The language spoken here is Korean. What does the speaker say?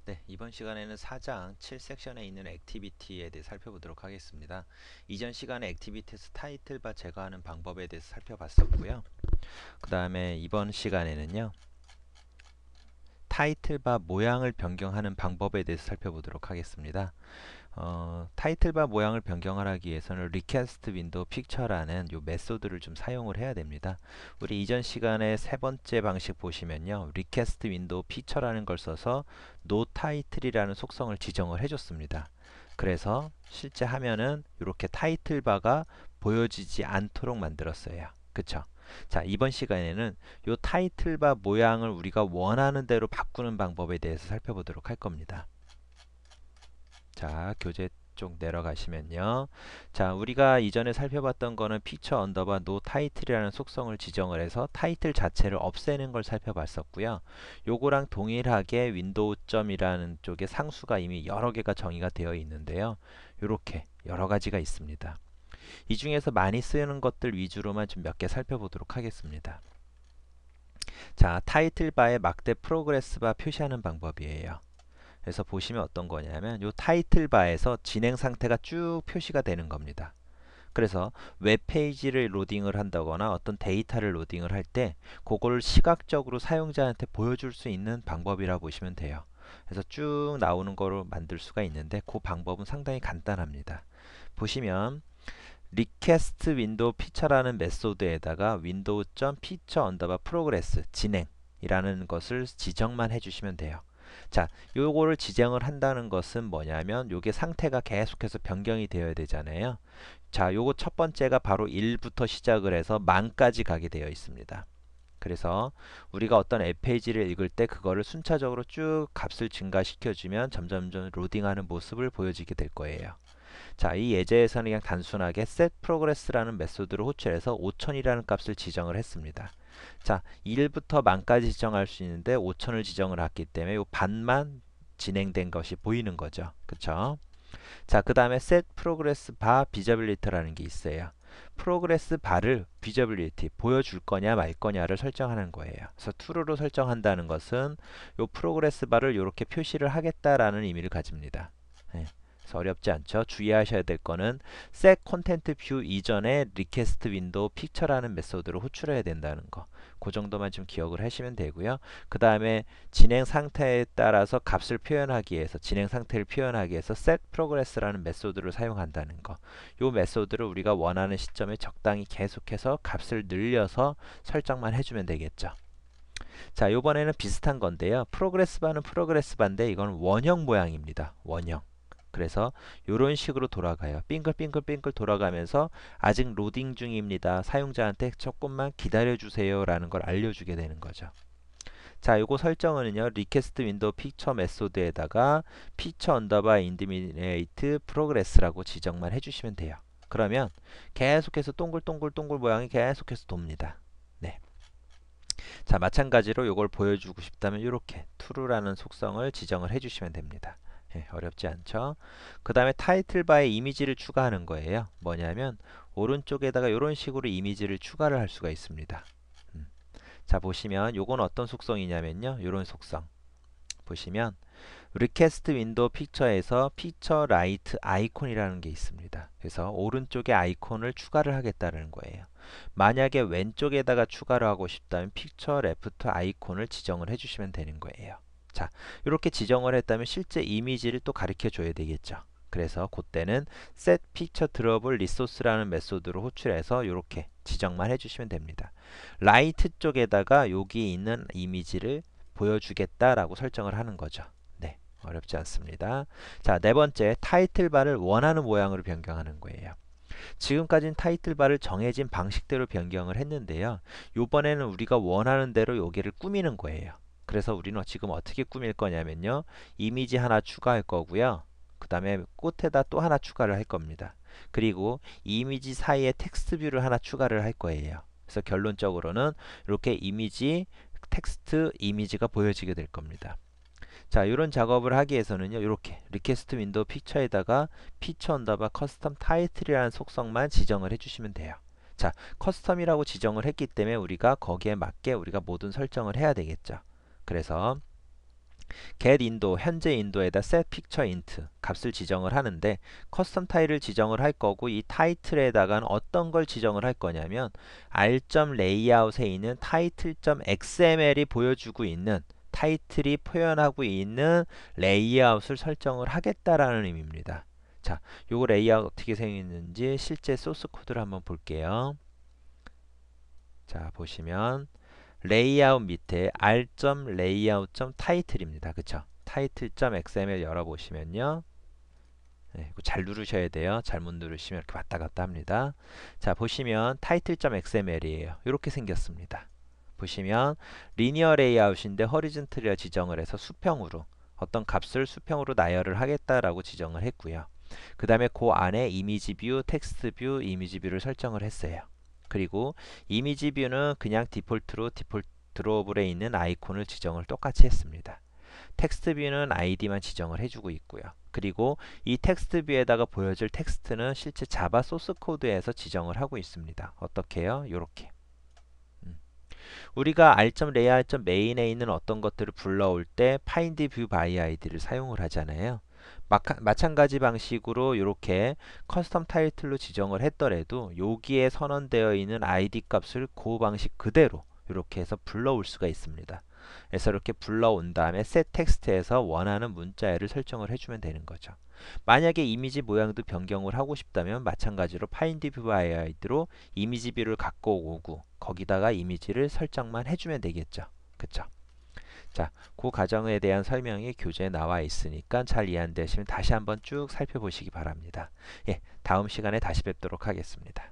네, 이번 시간에는 4장 7섹션에 있는 액티비티에 대해 살펴보도록 하겠습니다. 이전 시간에 액티비티에서 타이틀바 제거하는 방법에 대해서 살펴봤었고요. 그 다음에 이번 시간에는요, 타이틀바 모양을 변경하는 방법에 대해서 살펴보도록 하겠습니다. 타이틀바 모양을 변경하기 위해서는 리퀘스트 윈도우 픽처라는 요 메소드를 좀 사용을 해야 됩니다. 우리 이전 시간에 세 번째 방식 보시면요, 리퀘스트 윈도우 픽처라는 걸 써서 노 타이틀이라는 속성을 지정을 해줬습니다. 그래서 실제 하면은 이렇게 타이틀바가 보여지지 않도록 만들었어요. 그쵸? 자, 이번 시간에는 요 타이틀바 모양을 우리가 원하는 대로 바꾸는 방법에 대해서 살펴보도록 할 겁니다. 자, 교재 쪽 내려가시면요. 자, 우리가 이전에 살펴봤던 거는 피처 언더바 노 타이틀이라는 속성을 지정을 해서 타이틀 자체를 없애는 걸 살펴봤었고요. 요거랑 동일하게 윈도우 점이라는 쪽에 상수가 이미 여러 개가 정의가 되어 있는데요. 요렇게 여러 가지가 있습니다. 이 중에서 많이 쓰이는 것들 위주로만 좀 몇 개 살펴보도록 하겠습니다. 자, 타이틀 바에 막대 프로그레스 바 표시하는 방법이에요. 그래서 보시면 어떤 거냐면 요 타이틀 바에서 진행 상태가 쭉 표시가 되는 겁니다. 그래서 웹페이지를 로딩을 한다거나 어떤 데이터를 로딩을 할 때 그걸 시각적으로 사용자한테 보여줄 수 있는 방법이라 보시면 돼요. 그래서 쭉 나오는 거로 만들 수가 있는데 그 방법은 상당히 간단합니다. 보시면 리퀘스트 윈도우 피처라는 메소드에다가 윈도우.피처 언더바 프로그레스 진행이라는 것을 지정만 해주시면 돼요. 자, 요거를 지정을 한다는 것은 뭐냐면 요게 상태가 계속해서 변경이 되어야 되잖아요. 자, 요거 첫 번째가 바로 1부터 시작을 해서 만까지 가게 되어 있습니다. 그래서 우리가 어떤 웹페이지를 읽을 때 그거를 순차적으로 쭉 값을 증가시켜주면 점점점 로딩하는 모습을 보여지게 될 거예요. 자, 이 예제에서는 그냥 단순하게 setProgress라는 메소드를 호출해서 5000이라는 값을 지정을 했습니다. 자, 1부터 만까지 지정할 수 있는데 5000을 지정을 했기 때문에 요 반만 진행된 것이 보이는 거죠. 그쵸? 자, 그 다음에 setProgress bar visibility라는 게 있어요. 프로그레스 바를 visibility 보여줄 거냐 말 거냐를 설정하는 거예요. 그래서 true로 설정한다는 것은 요 프로그레스 바를 이렇게 표시를 하겠다라는 의미를 가집니다. 네. 어렵지 않죠. 주의하셔야 될 거는 set content view 이전에 request window picture라는 메소드를 호출해야 된다는 거. 그 정도만 좀 기억을 하시면 되고요. 그 다음에 진행 상태에 따라서 값을 표현하기 위해서 진행 상태를 표현하기 위해서 set progress라는 메소드를 사용한다는 거. 이 메소드를 우리가 원하는 시점에 적당히 계속해서 값을 늘려서 설정만 해주면 되겠죠. 자, 이번에는 비슷한 건데요. 프로그레스 바는 프로그레스 바인데 이건 원형 모양입니다. 원형. 그래서 이런 식으로 돌아가요. 빙글빙글빙글 돌아가면서 아직 로딩 중입니다. 사용자한테 조금만 기다려 주세요 라는 걸 알려주게 되는 거죠. 자, 요거 설정은요, 리퀘스트 윈도우 피처 메소드에다가 피처 언더바 인디미네이트 프로그레스라고 지정만 해주시면 돼요. 그러면 계속해서 동글동글 모양이 계속해서 돕니다. 네. 자, 마찬가지로 요걸 보여주고 싶다면 이렇게 true라는 속성을 지정을 해주시면 됩니다. 예, 어렵지 않죠? 그 다음에 타이틀 바에 이미지를 추가하는 거예요. 뭐냐면 오른쪽에다가 이런 식으로 이미지를 추가를 할 수가 있습니다. 자, 보시면 요건 어떤 속성이냐면요. 이런 속성 보시면 리퀘스트 윈도우 픽처에서 피처 라이트 아이콘이라는 게 있습니다. 그래서 오른쪽에 아이콘을 추가를 하겠다는 거예요. 만약에 왼쪽에다가 추가를 하고 싶다면 픽처 레프트 아이콘을 지정을 해주시면 되는 거예요. 자, 이렇게 지정을 했다면 실제 이미지를 또 가르쳐 줘야 되겠죠. 그래서 그때는 set picture drawable resource라는 메소드로 호출해서 이렇게 지정만 해주시면 됩니다. 라이트 쪽에다가 여기 있는 이미지를 보여주겠다라고 설정을 하는 거죠. 네, 어렵지 않습니다. 자, 네 번째, 타이틀 바를 원하는 모양으로 변경하는 거예요. 지금까지는 타이틀 바를 정해진 방식대로 변경을 했는데요. 이번에는 우리가 원하는 대로 여기를 꾸미는 거예요. 그래서 우리는 지금 어떻게 꾸밀 거냐면요. 이미지 하나 추가할 거고요. 그 다음에 끝에다 또 하나 추가를 할 겁니다. 그리고 이미지 사이에 텍스트 뷰를 하나 추가를 할 거예요. 그래서 결론적으로는 이렇게 이미지, 텍스트, 이미지가 보여지게 될 겁니다. 자, 이런 작업을 하기 위해서는요. 이렇게 리퀘스트 윈도우 픽처에다가 피처 언더바 커스텀 타이틀이라는 속성만 지정을 해주시면 돼요. 자, 커스텀이라고 지정을 했기 때문에 우리가 거기에 맞게 우리가 모든 설정을 해야 되겠죠. 그래서 get 인도, 현재 인도에다 set picture int 값을 지정을 하는데 커스텀 타일을 지정을 할 거고 이 타이틀에다가는 어떤 걸 지정을 할 거냐면 r.layout에 있는 title.xml이 보여주고 있는 타이틀이 표현하고 있는 레이아웃을 설정을 하겠다라는 의미입니다. 자, 요거 레이아웃 어떻게 생겼는지 실제 소스 코드를 한번 볼게요. 자, 보시면 레이아웃 밑에 r.layout.title입니다. 그쵸? title.xml 열어보시면요. 네, 이거 잘 누르셔야 돼요. 잘못 누르시면 이렇게 왔다 갔다 합니다. 자, 보시면 title.xml이에요. 이렇게 생겼습니다. 보시면 리니어 레이아웃인데 허리즌틀이라 지정을 해서 수평으로 어떤 값을 수평으로 나열을 하겠다라고 지정을 했고요. 그 다음에 그 안에 이미지 뷰, 텍스트 뷰, 이미지 뷰를 설정을 했어요. 그리고 이미지 뷰는 그냥 디폴트로 디폴트 드로우블에 있는 아이콘을 지정을 똑같이 했습니다. 텍스트 뷰는 아이디만 지정을 해주고 있고요. 그리고 이 텍스트 뷰에다가 보여줄 텍스트는 실제 자바 소스 코드에서 지정을 하고 있습니다. 어떻게 해요? 요렇게. 우리가 r.layout.main에 있는 어떤 것들을 불러올 때 find view by id를 사용을 하잖아요. 마찬가지 방식으로 이렇게 커스텀 타이틀로 지정을 했더라도 여기에 선언되어 있는 id 값을 그 방식 그대로 이렇게 해서 불러올 수가 있습니다. 그래서 이렇게 불러온 다음에 set 텍스트에서 원하는 문자열을 설정을 해주면 되는 거죠. 만약에 이미지 모양도 변경을 하고 싶다면 마찬가지로 find view by id로 이미지 뷰를 갖고 오고 거기다가 이미지를 설정만 해주면 되겠죠. 그쵸? 자, 그 과정에 대한 설명이 교재에 나와 있으니까 잘 이해 안 되시면 다시 한번 쭉 살펴보시기 바랍니다. 예, 다음 시간에 다시 뵙도록 하겠습니다.